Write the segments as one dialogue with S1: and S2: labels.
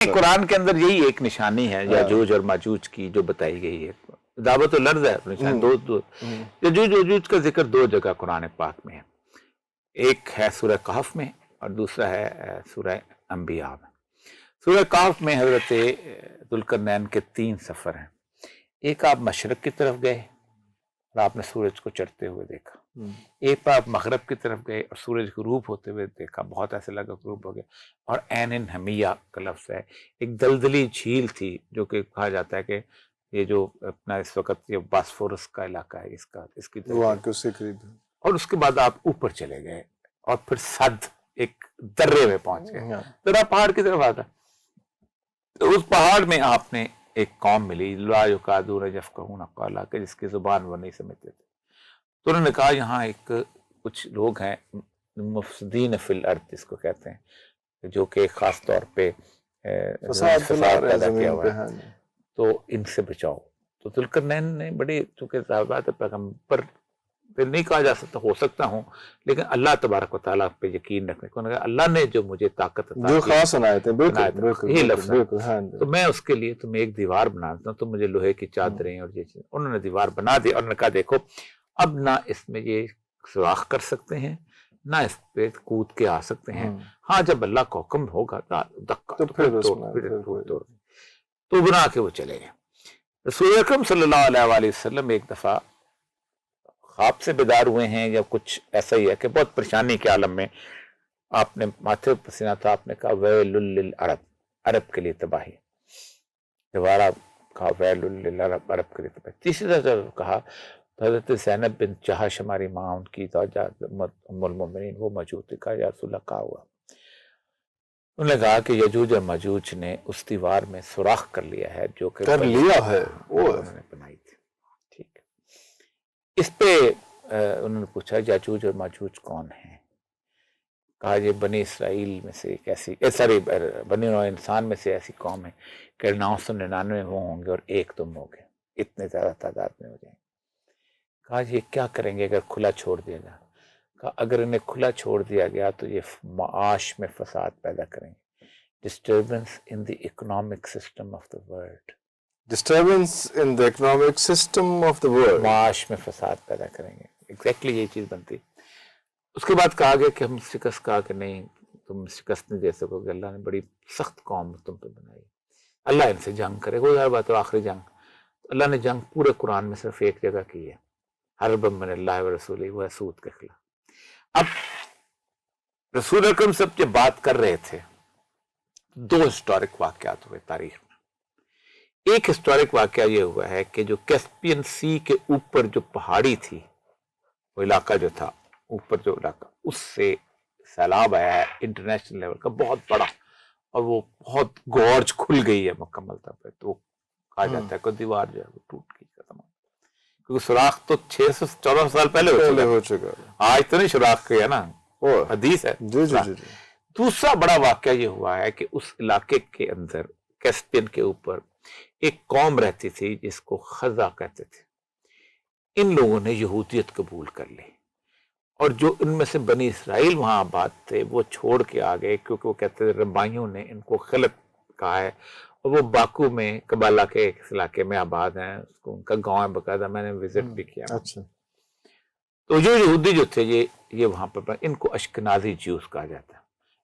S1: قرآن کے اندر یہی ایک نشانی ہے یاجوج اور ماجوج کی جو بتائی گئی ہے. دعوت الارض ہے نشان دو. یاجوج وجوج کا ذکر دو جگہ قرآن پاک میں ہے. ایک ہے سورہ کہف میں اور دوسرا ہے سورہ انبیاء میں. سورہ کہف میں حضرت ذوالقرنین کے 3 سفر ہیں. ایک آپ مشرق کی طرف گئے اور آپ نے سورج کو چڑھتے ہوئے دیکھا. ایک پر آپ مغرب کی طرف گئے اور سورج غروب ہوتے ہوئے دیکھا. بہت ایسے لگا غروب ہو گیا. اور عین حمیہ کا لفظ ہے. ایک دلدلی جھیل تھی جو کہ کہا جاتا ہے کہ یہ جو اپنا اس وقت یہ باسفورس کا علاقہ ہے اس کی طرف. اور اس کے بعد آپ اوپر چلے گئے اور پھر صد ایک درے میں پہنچ گئے. درہ پہاڑ کی طرف آتا. تو اس پہاڑ میں آپ نے ایک قوم ملی لا یکادون یفقہون قولا کہ جس کی زبان وہ نہیں سمجھتے تھے. تو انہوں نے کہا یہاں ایک کچھ لوگ ہیں مفسدین فی الارض جس کو کہتے ہیں جو کہ خاص طور پہ فساد پیدا کیا ہوا ہے تو ان سے بچاؤ. تو ذوالقرنین نے بڑے چونکہ صحابات پیغمبر پھر نہیں کہا جا سکتا ہو سکتا ہوں لیکن اللہ تبارک و تعالیٰ پہ یقین رکھنے کو اللہ نے جو مجھے طاقت
S2: جو خاص عنایت ہے
S1: یہ لفظ تو میں اس کے لیے تمہیں ایک دیوار بنا دیتا ہوں. تو مجھے لوہے کی چادریں اور یہ چیز انہوں نے دیوار بنا دی اور نے کہا دیکھو اب نہ اس میں یہ سوراخ کر سکتے ہیں نہ اس پہ کود کے آ سکتے ہیں. ہاں جب اللہ کا حکم ہوگا دکا تو بنا کے وہ چلے گئے. رسول اکرم صلی اللہ علیہ وآلہ وسلم ایک دفعہ خواب سے بیدار ہوئے ہیں یا کچھ ایسا ہی ہے کہ بہت پریشانی کے عالم میں آپ نے ماتھے پسینہ تھا. آپ نے کہا ویل للعرب عرب کے لیے تباہی. دوبارہ کہا ویل للعرب عرب کے لیے تباہی. تیسری دفعہ کہا حضرت زینب بن جہش ہماری ماں ان کی زوجہ ام المؤمنین وہ موجود تھی. کہا یا رسول اللہ کہا ہوا. انہوں نے کہا کہ یجوج اور ماجوج نے اس دیوار میں سوراخ کر لیا ہے جو کہ
S2: کر لیا ہے
S1: انہوں نے بنائی تھی. ٹھیک ہے. اس پہ انہوں نے پوچھا یاجوج اور ماجوج کون ہیں. کہا یہ بنی اسرائیل میں سے ایک ایسی بنی نوع انسان میں سے ایسی قوم ہے کہ 999 وہ ہوں گے اور ایک تم ہوگے. اتنے زیادہ تعداد میں ہو جائیں. کہا یہ کیا کریں گے اگر کھلا چھوڑ دیا جائے. کہا اگر انہیں کھلا چھوڑ دیا گیا تو یہ معاش میں فساد پیدا کریں گے. Disturbance in the economic system of the world.
S2: Disturbance in the economic system of the world.
S1: معاش میں فساد پیدا کریں گے. ایگزیکٹلی یہی چیز بنتی. اس کے بعد کہا گیا کہ ہم شکست. کہا کہ نہیں تم شکست نہیں دے سکو گے. اللہ نے بڑی سخت قوم تم پہ بنائی. اللہ ان سے جنگ کرے. کوئی ہر بات آخری جنگ. اللہ نے جنگ پورے قرآن میں صرف ایک جگہ کی ہے حرب من اللہ و رسول وہ ہے سود کے خلاف. اب رسول اکرم سب جب بات کر رہے تھے 2 ہسٹورک واقعات ہوئے تاریخ میں. ایک ہسٹورک واقعہ یہ ہوا ہے کہ جو کیسپین سی کے اوپر جو پہاڑی تھی وہ علاقہ جو تھا اوپر جو علاقہ اس سے سیلاب آیا ہے انٹرنیشنل لیول کا بہت بڑا اور وہ بہت گورج کھل گئی ہے مکمل طور پہ. تو کہا جاتا ہے کہ دیوار جو ہے وہ ٹوٹ گئی ختم ہو. کیونکہ سوراخ تو 600-1400 سال پہلے ہو چکا. آج تو نہیں سوراخ کیا نا حدیث ہے. دوسرا بڑا واقعہ یہ ہوا ہے کہ اس علاقے کے اندر کیسپین کے اوپر ایک قوم رہتی تھی جس کو خزا کہتے تھے. ان لوگوں نے یہودیت قبول کر لی اور جو ان میں سے بنی اسرائیل وہاں آباد تھے وہ چھوڑ کے آ گئے کیونکہ وہ کہتے تھے ربائیوں نے ان کو خلق کہا ہے. اور وہ باکو میں کبالا کے ایک علاقے میں آباد ہیں. اس کو ان کا گاؤں ہے باقاعدہ. میں نے وزٹ بھی کیا.
S2: اچھا.
S1: تو جو یہودی جو تھے یہ وہاں پر ان کو اشکنازی جیوز کہا جاتا ہے.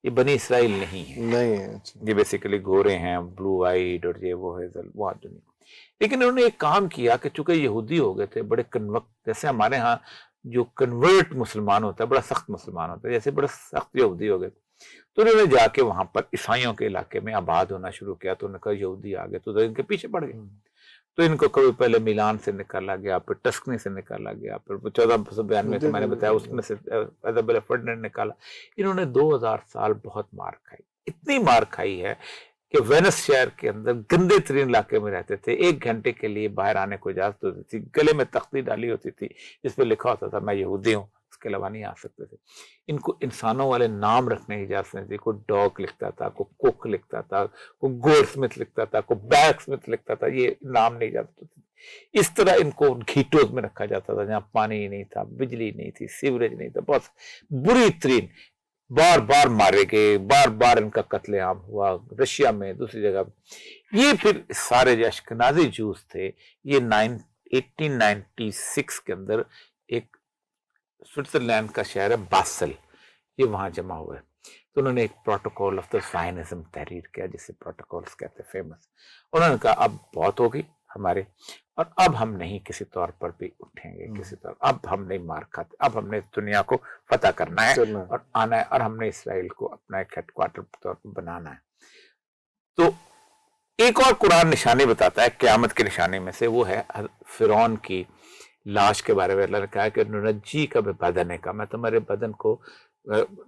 S1: یہ بنی اسرائیل نہیں ہے. یہ بیسیکلی گورے ہیں بلو وائٹ اور یہ وہ ہے وہ دنیا. لیکن انہوں نے ایک کام کیا کہ چونکہ یہودی ہو گئے تھے بڑے کنورٹ جیسے ہمارے ہاں جو کنورٹ مسلمان ہوتا ہے بڑا سخت مسلمان ہوتا ہے جیسے بڑا سخت یہودی ہو گئے. تو انہوں نے جا کے وہاں پر عیسائیوں کے علاقے میں آباد ہونا شروع کیا. تو انہوں نے کہا یہودی آ گئے تو ان کے پیچھے پڑ گئے. تو ان کو کبھی پہلے میلان سے نکالا گیا پھر ٹسکنی سے نکالا گیا پھر 1492 سے میں نے بتایا اس میں سے ایزابیلا فرڈینڈ نکالا. انہوں نے 2000 سال بہت مار کھائی. اتنی مار کھائی ہے کہ وینس شہر کے اندر گندے ترین علاقے میں رہتے تھے. 1 گھنٹے کے لیے باہر آنے کو اجازت ہوتی تھی. گلے میں تختی ڈالی ہوتی تھی جس پہ لکھا ہوتا تھا میں یہودی ہوں. اس کے علاوہ نہیں آ سکتے تھے. ان کو انسانوں والے نام رکھنے کی اجازت نہیں تھی. کوئی ڈاگ لکھتا تھا کوئی کوک لکھتا تھا کوئی گولڈ سمتھ لکھتا تھا کوئی بیگ سمتھ لکھتا تھا. یہ نام نہیں اجازت ہوتی. اس طرح ان کو گھیٹوز میں رکھا جاتا تھا جہاں پانی نہیں تھا بجلی نہیں تھی سیوریج نہیں تھا. بہت بری ترین بار بار مارے گئے, بار بار ان کا قتل عام ہوا, رشیا میں دوسری جگہ. یہ پھر سارے جو اشکنازی جوز تھے یہ 1896 کے اندر ایک سوئٹزرلینڈ کا شہر ہے باسل, یہ وہاں جمع ہوئے. تو انہوں نے ایک پروٹوکول آف دا زائنزم تحریر کیا, جسے پروٹوکولز کہتے ہیں فیمس. انہوں نے کہا اب بہت ہوگی ہمارے, اور اب ہم نہیں کسی طور پر بھی اٹھیں گے, کسی طور اب ہم نہیں مار کھاتے, اب ہم نے دنیا کو فتح کرنا ہے اور آنا ہے, اور ہم نے اسرائیل کو اپنا ایک ہیڈ کوارٹر کے طور پر بنانا ہے. تو ایک اور قرآن نشانی بتاتا ہے قیامت کے نشانے میں سے, وہ ہے فرعون کی لاش کے بارے میں. اللہ نے کہا کہ ننجی کا بدن کا, میں تمہارے بدن کو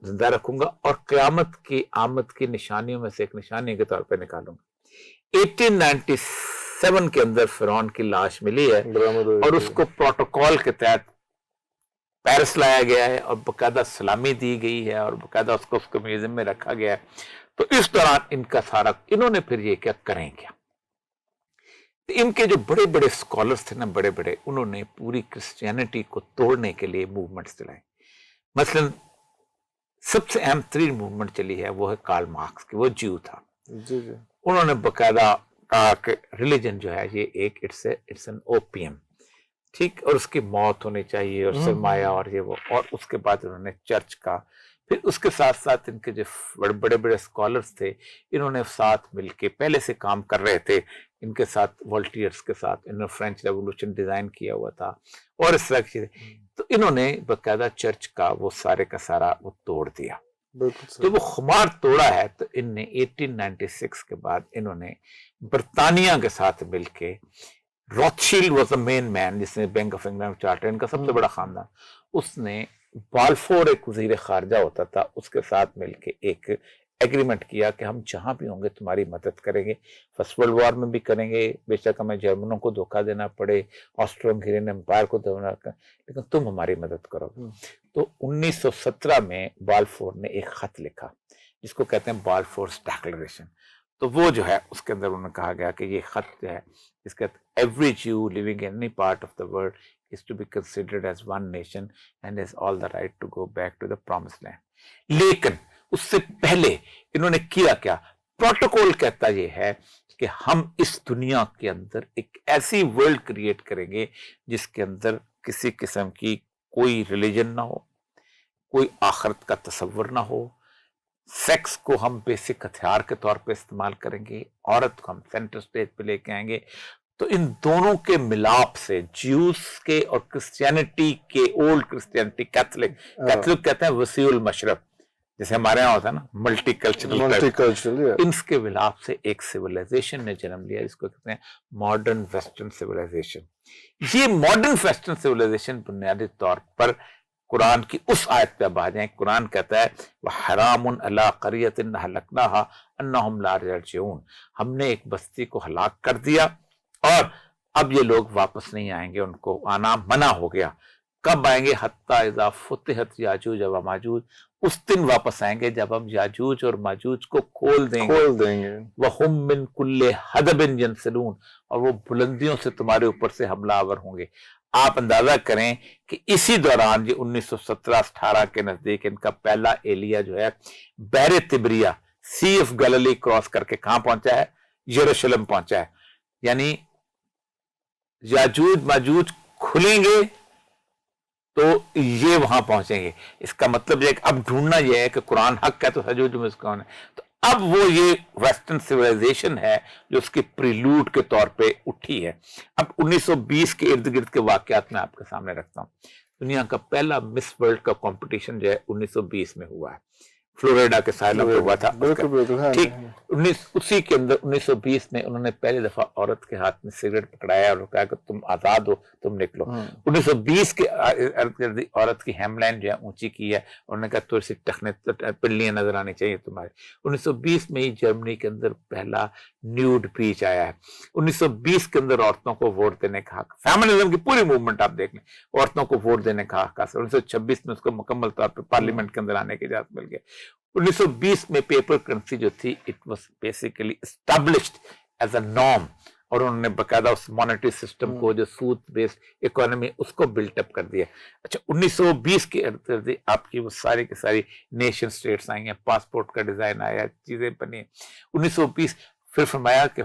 S1: زندہ رکھوں گا اور قیامت کی آمد کی نشانیوں میں سے ایک نشانی کے طور پہ نکالوں گا. 1897 کے اندر فرعون کی لاش ملی ہے اور اس کو پروٹوکول کے تحت پیرس لایا گیا ہے اور باقاعدہ سلامی دی گئی ہے اور باقاعدہ اس کو میوزیم میں رکھا گیا ہے. تو اس دوران ان کا سارا, انہوں نے پھر یہ کیا کریں کیا, ان کے جو بڑے بڑے اسکالرس تھے نا, بڑے بڑے, انہوں نے پوری کرسچینٹی کو توڑنے کے لیے موومنٹس چلائے. مثلا سب سے اہم ترین موومنٹ چلی ہے وہ ہے کارل مارکس کی, وہ جیو تھا. انہوں نے باقاعدہ کہا کہ ریلیجن جو ہے یہ ایک اٹس این اوپیم, ٹھیک, اور اس کی موت ہونی چاہیے اور سرمایہ اور یہ وہ. اور اس کے بعد انہوں نے چرچ کا, پھر اس کے ساتھ ساتھ ان کے جو بڑے بڑے اسکالرس تھے انہوں نے ساتھ مل کے پہلے سے کام کر رہے تھے, ان کے ساتھ والٹیئرس کے ساتھ انہوں نے فرینچ ریولوشن ڈیزائن کیا ہوا تھا اور اس طرح کی چیزیں. تو انہوں نے باقاعدہ چرچ کا وہ سارے کا سارا وہ توڑ دیا. جب وہ خمار توڑا ہے تو ان نے 1896 کے بعد انہوں نے برطانیہ کے ساتھ مل کے, روتشیلڈ واز the مین مین, جس نے بینک آف انگلینڈ چارٹر, ان کا سب سے بڑا خاندان, اس نے بالفور ایک وزیر خارجہ ہوتا تھا, اس کے ساتھ مل کے ایک ایگریمنٹ کیا کہ ہم جہاں بھی ہوں گے تمہاری مدد کریں گے, فرسٹ ورلڈ وار میں بھی کریں گے, بے شک ہمیں جرمنوں کو دھوکہ دینا پڑے, آسٹرو ہنگیرین امپائر کو دینا, لیکن تم ہماری مدد کرو. تو 1917 میں بالفور نے ایک خط لکھا جس کو کہتے ہیں بالفورس ڈیکلریشن. تو وہ جو ہے اس کے اندر انہوں نے کہا گیا کہ یہ خط جو ہے اس کے every Jew living in any part of the world is to be considered as one nation and has all the right to go back to the promised land. لیکن اس سے پہلے انہوں نے کیا کیا, پروٹوکول کہتا یہ ہے کہ ہم اس دنیا کے اندر ایک ایسی ورلڈ کریٹ کریں گے جس کے اندر کسی قسم کی کوئی ریلیجن نہ ہو, کوئی آخرت کا تصور نہ ہو, سیکس کو ہم بیسک ہتھیار کے طور پہ استعمال کریں گے, عورت کو ہم سینٹر سٹیج پہ لے کے آئیں گے. تو ان دونوں کے ملاپ سے جیوز کے اور کرسچینٹی کے, اولڈ کرسچینٹی, کیتھولک کہتے ہیں وسیع المشرق, جیسے ہمارے یہاں ہوتا ہے نا ملٹی کلچرل, ان کے ملاپ سے ایک سیولائزیشن نے جنم لیا جس کو کہتے ہیں ماڈرن ویسٹرن سیولائزیشن. یہ ماڈرن ویسٹرن سیولائزیشن بنیادی طور پر قرآن کی اس آیت پہ اب آ جائیں. قرآن کہتا ہے وَحَرَامٌ عَلَىٰ قَرْيَةٍ أَهْلَكْنَاهَا أَنَّهُمْ لَا يَرْجِعُونَ, ہم نے ایک بستی کو ہلاک کر دیا اور اب یہ لوگ واپس نہیں آئیں گے, ان کو آنا منع ہو گیا. کب آئیں گے؟ حتیٰ اذا فتحت یاجوج و ماجوج, اس دن واپس آئیں گے جب ہم یاجوج اور ماجوج کو کھول دیں گے. وَهُم مِّن كُلِّ حَدَبٍ يَنْسِلُونَ, اور وہ بلندیوں سے تمہارے اوپر سے حملہ آور ہوں گے. آپ اندازہ کریں کہ اسی دوران یہ 1917-18 کے نزدیک ان کا پہلا ایلیا جو ہے بحر تبریہ, سی آف گلیلی کراس کر کے کہاں پہنچا ہے؟ یروشلم پہنچا ہے. یعنی یاجوج ماجوج کھلیں گے تو یہ وہاں پہنچیں گے. اس کا مطلب یہ کہ اب ڈھونڈنا یہ ہے کہ قرآن حق ہے تو یاجوج ماجوج کون ہے. تو اب وہ یہ ویسٹرن سیولائزیشن ہے جو اس کی پریلوڈ کے طور پہ اٹھی ہے. اب 1920 کے ارد گرد کے واقعات میں آپ کے سامنے رکھتا ہوں. دنیا کا پہلا مس ورلڈ کا کمپٹیشن جو ہے 1920 میں ہوا ہے, فلوریڈا کے ساحلوں پہ ہوا تھا. ٹھیک, اسی کے اندر 1920 میں انہوں نے پہلی دفعہ عورت کے ہاتھ میں سگریٹ پکڑایا اور کہا کہ تم آزاد ہو, تم نکلو. 1920 کے عورت کی ہیم لائن جو ہے اونچی کی ہے, انہوں نے کہا تھوڑی سی ٹخنے پلیاں نظر آنی چاہیے تمہارے. 1920 میں ہی جرمنی کے اندر پہلا نیوڈ بیچ آیا ہے. 1920 کے اندر عورتوں کو ووٹ دینے کا حق, فیمنزم کی پوری موومنٹ آپ دیکھ لیں, عورتوں کو ووٹ دینے کا حق حاصل. 1926 میں اس کو مکمل طور پہ پارلیمنٹ کے اندر آنے کی اجازت مل گئی. 1920 میں پیپر کرنسی جو تھی it was basically established as a norm اور انہوں نے باقاعدہ اس مانیٹری سسٹم کو جو سود بیسڈ اکانومی اس کو بلٹ اپ کر دیا. اچھا 1920 کے ارد آپ کی وہ ساری کی ساری نیشن اسٹیٹس آئی ہیں, پاسپورٹ کا ڈیزائن آیا, چیزیں بنی. 1920 پھر فرمایا کہ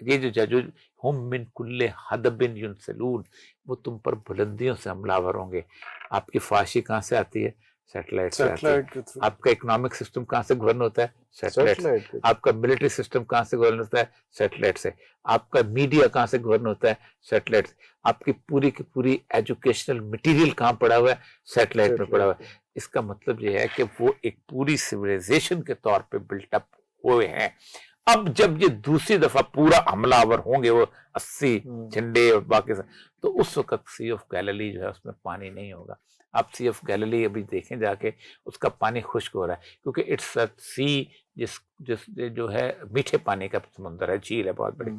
S1: یہ جو جاجوج ہم من کل حدب ینسلون, وہ تم پر بلندیوں سے حملہ آور ہوں گے. آپ کی فحاشی کہاں سے آتی ہے؟ سیٹلائٹ سے آتی ہے. آپ کا اکنامک سسٹم کہاں سے گورن ہوتا ہے؟ سیٹلائٹ سے. آپ کا ملٹری سسٹم کہاں سے گورن ہوتا ہے؟ سیٹلائٹ سے. آپ کا میڈیا کہاں سے گورن ہوتا ہے؟ سیٹلائٹ سے. آپ کی پوری ایجوکیشنل مٹیریل کہاں پڑا ہوا ہے؟ سیٹلائٹ میں پڑا ہوا ہے. اس کا مطلب یہ ہے کہ وہ ایک پوری سویلائزیشن کے طور پہ بلٹ اپ ہوئے ہیں. اب جب یہ دوسری دفعہ پورا حملہ آور ہوں گے وہ 80 جھنڈے اور باقی تو اس وقت سی آف گیلیلی جو ہے اس میں پانی نہیں ہوگا. آپ سی آف گیلیلی ابھی دیکھیں جا کے, اس کا پانی خشک ہو رہا ہے کیونکہ اٹس سی جس جو ہے میٹھے پانی کا سمندر ہے, جھیل ہے بہت بڑی.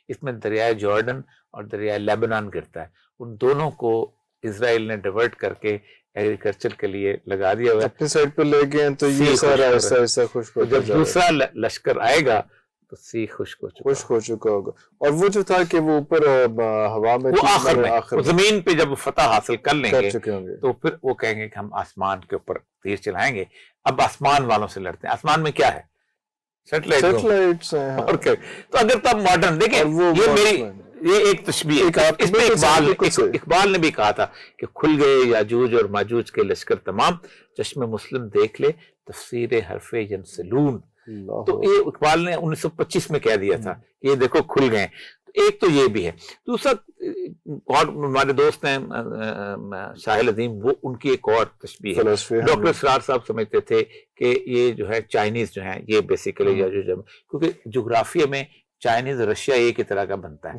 S1: اس میں دریائے جارڈن اور دریائے لیبنان گرتا ہے. ان دونوں کو اسرائیل نے ڈیورٹ کر کے ایگریکلچر کے لیے لگا دیا ہوا ہے,
S2: اپنی سائڈ پہ لے گئے تو یہ سارا ایسا خشک ہو
S1: جب دوسرا لشکر آئے گا تو سی خشک
S2: ہو چکا ہوگا. اور وہ جو تھا کہ وہ اوپر ہوا میں
S1: وہ آخر میں زمین پہ جب فتح حاصل کر لیں گے
S2: تو
S1: پھر وہ کہیں گے کہ ہم آسمان کے اوپر تیر چلائیں گے. اب آسمان والوں سے لڑتے ہیں. آسمان میں کیا ہے؟ سیٹلائٹ. اور کیا؟ تو اگر تو اب ماڈرن دیکھیں, یہ میری یہ ایک تشبیہ ہے. اس میں اقبال نے بھی کہا تھا کہ کھل گئے یاجوج اور ماجوج کے لشکر تمام, چشم مسلم دیکھ لے تفسیر حرف ینسلون. تو یہ اقبال نے 1925 میں کہہ دیا تھا کہ یہ دیکھو کھل گئے. ایک تو یہ بھی ہے. دوسرا اور ہمارے دوست ہیں ساحل عظیم, وہ ان کی ایک اور تشبیہ ہے. ڈاکٹر اسرار صاحب سمجھتے تھے کہ یہ جو ہے چائنیز جو ہیں یہ بیسیکلی کیونکہ جغرافیہ میں چائنیز رشیا ایک ہی طرح کا بنتا ہے.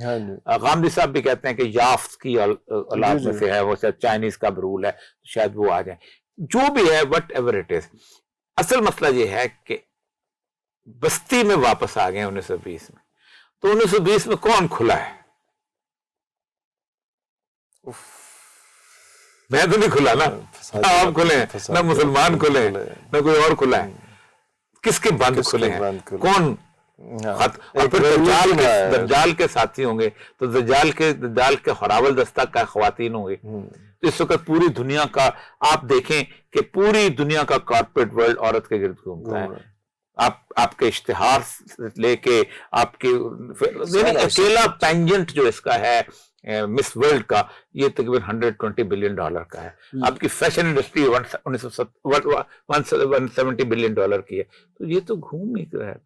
S1: غامدی صاحب بھی کہتے ہیں کہ یافت کی اولاد میں سے ہے, وہ شاید چائنیز کا برول ہے, شاید وہ آ جائیں. جو بھی ہے وٹ ایور اٹ از, اصل مسئلہ یہ ہے کہ بستی میں واپس آ گئے 1920 میں. تو 1920 میں کون کھلا ہے؟ میں تو نہیں کھلا نا, آپ کھلے ہیں, نہ مسلمان کھلے ہیں, نہ کوئی اور کھلا ہے. کس کے بند کھلے ہیں؟ کون؟ اور پھر دجال کے ساتھی ہوں گے تو دجال کے خراول دستہ کا خواتین ہوں گے. تو اس وقت پوری دنیا کا آپ دیکھیں کہ پوری دنیا کا کارپوریٹ ورلڈ عورت کے گرد گھومتا ہے. آپ کے اشتہار لے کے آپ کے اکیلا پینجنٹ جو اس کا ہے مس ورلڈ کا, یہ تقریباً $120 بلین کا ہے. آپ کی فیشن انڈسٹری $170 بلین کی ہے. تو یہ تو گھوم ہی رہا ہے.